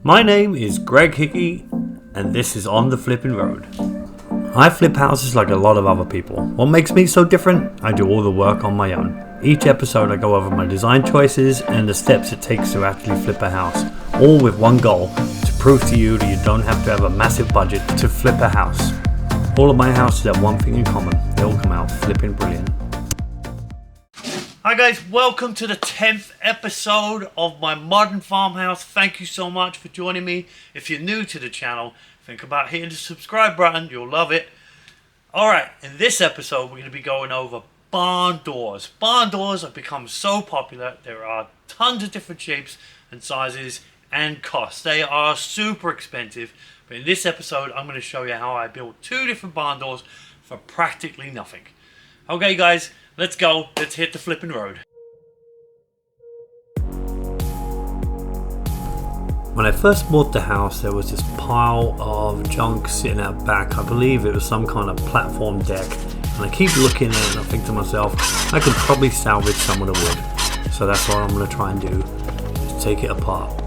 My name is Greg Hickey, and this is On the Flippin' Road. I flip houses like a lot of other people. What makes me so different? I do all the work on my own. Each episode I go over my design choices and the steps it takes to actually flip a house, all with one goal, to prove to you that you don't have to have a massive budget to flip a house. All of my houses have one thing in common: they all come out flipping brilliant. Hi guys, welcome to the 10th episode of my modern farmhouse. Thank you so much for joining me. If you're new to the channel, think about hitting the subscribe button, you'll love it. Alright, in this episode we're going to be going over barn doors. Barn doors have become so popular. There are tons of different shapes and sizes and costs. They are super expensive, but in this episode I'm going to show you how I built two different barn doors for practically nothing. Okay guys, let's go. Let's hit the flipping road. When I first bought the house, there was this pile of junk sitting out back. I believe it was some kind of platform deck. And I keep looking at it and I think to myself, I could probably salvage some of the wood. So that's what I'm going to try and do, is take it apart.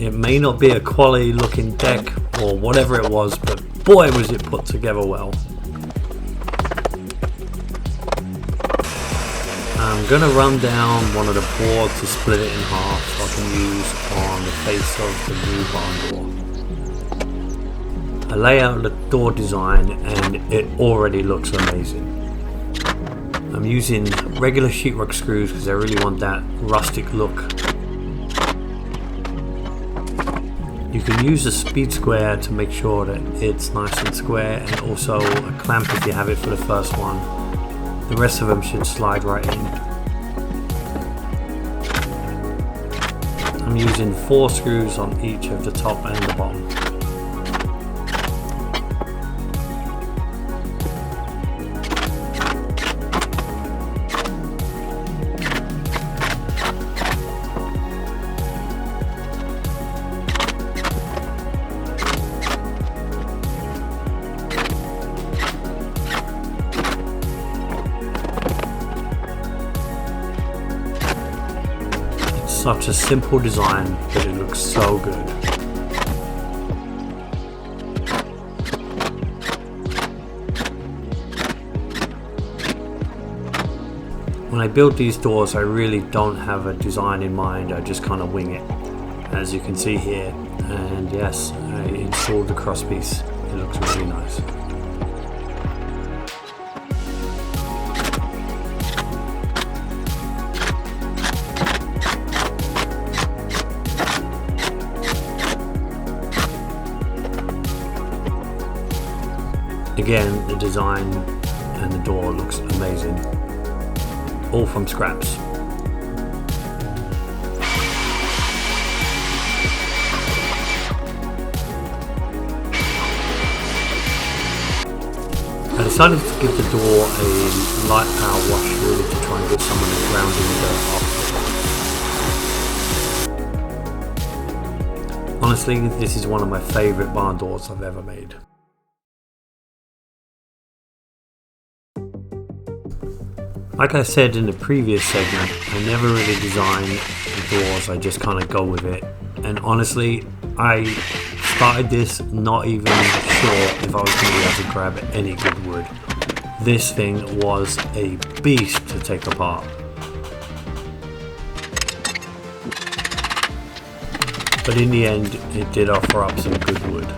It may not be a quality looking deck or whatever it was, but boy was it put together well. I'm going to run down one of the boards to split it in half so I can use on the face of the new barn door. I lay out the door design and it already looks amazing. I'm using regular sheetrock screws because I really want that rustic look. You can use a speed square to make sure that it's nice and square, and also a clamp if you have it for the first one. The rest of them should slide right in. I'm using 4 screws on each of the top and the bottom. Such a simple design, but it looks so good. When I build these doors, I really don't have a design in mind. I just kind of wing it, as you can see here. And yes, I installed the crosspiece. It looks really nice. Again, the design and the door looks amazing. All from scraps. I decided to give the door a light power wash, really, to try and get some of the grounding dirt off. Honestly, this is one of my favourite barn doors I've ever made. Like I said in the previous segment, I never really design the doors, I just kind of go with it. And honestly, I started this not even sure if I was going to be able to grab any good wood. This thing was a beast to take apart. But in the end, it did offer up some good wood.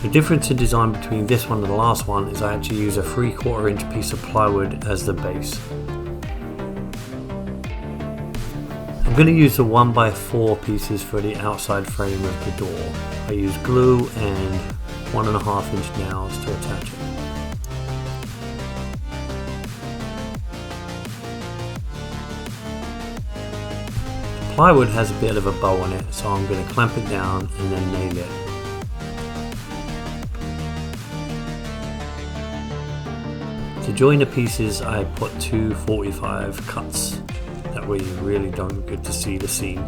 The difference in design between this one and the last one is I actually use a 3/4 inch piece of plywood as the base. I'm going to use the 1x4 pieces for the outside frame of the door. I use glue and 1.5 inch nails to attach it. The plywood has a bit of a bow on it, so I'm going to clamp it down and then nail it. To join the pieces, I put 2 45 cuts, that way you really don't get to see the seam.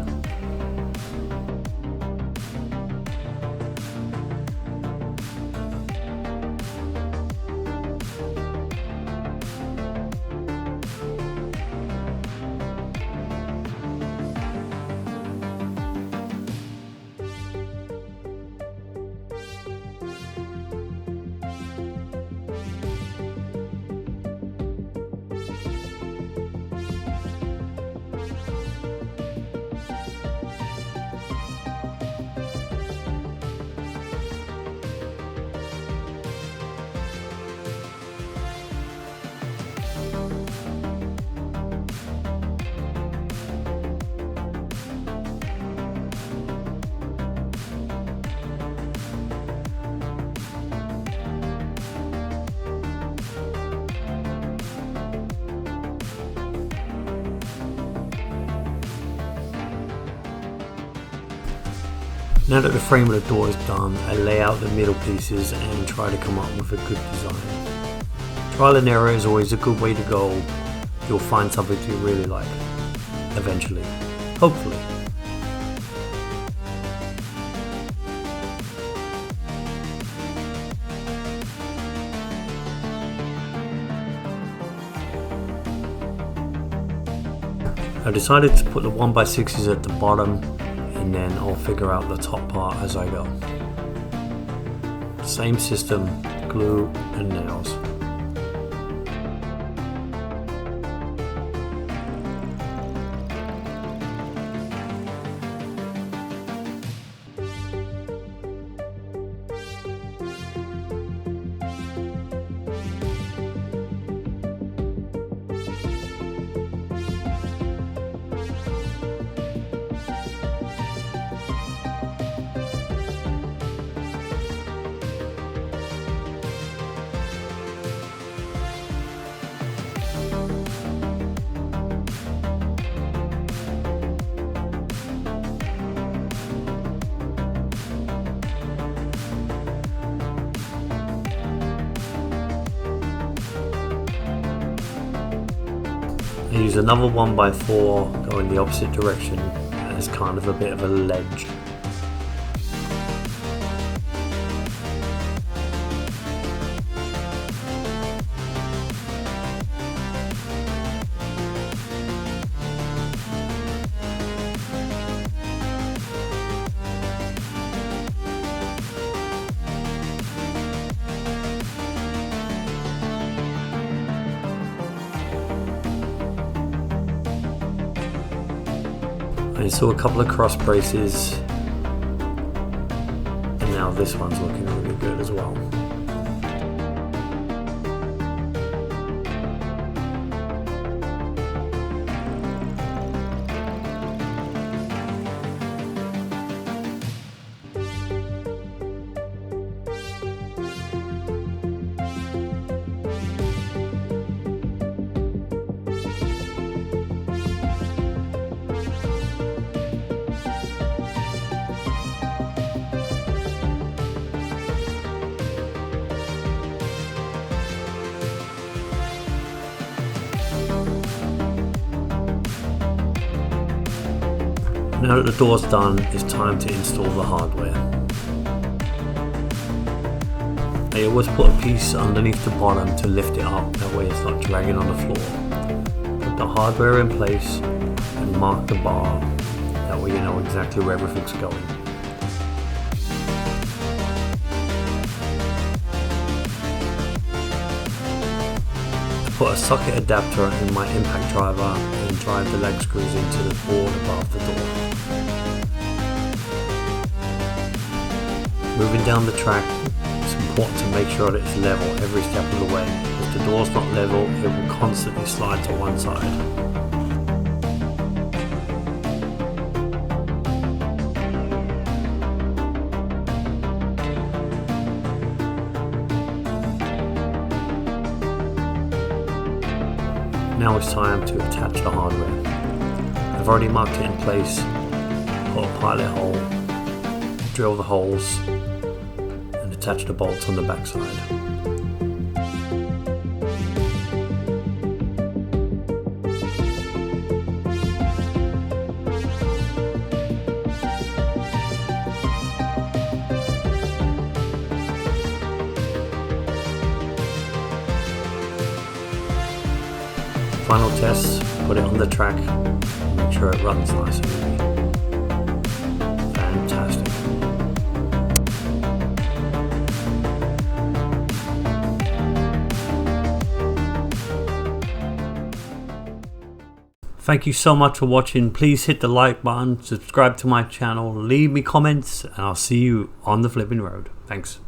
Now that the frame of the door is done, I lay out the middle pieces and try to come up with a good design. Trial and error is always a good way to go. You'll find something you really like. Eventually. Hopefully. I decided to put the 1x6s at the bottom, and then I'll figure out the top part as I go. Same system, glue and nails. I use another 1x4 going the opposite direction as kind of a bit of a ledge. I saw a couple of cross braces, and now this one's looking really good as well. Now that the door's done, it's time to install the hardware. I always put a piece underneath the bottom to lift it up, that way it's not dragging on the floor. Put the hardware in place and mark the bar, that way you know exactly where everything's going. I put a socket adapter in my impact driver and drive the leg screws into the board above the door. Moving down the track, it's important to make sure that it's level every step of the way. If the door's not level, it will constantly slide to one side. Now it's time to attach the hardware. I've already marked it in place, put a pilot hole, drill the holes, and attach the bolts on the backside. Final tests, put it on the track, make sure it runs nice and easy. Fantastic. Thank you so much for watching. Please hit the like button, subscribe to my channel, leave me comments, and I'll see you on the flipping road. Thanks.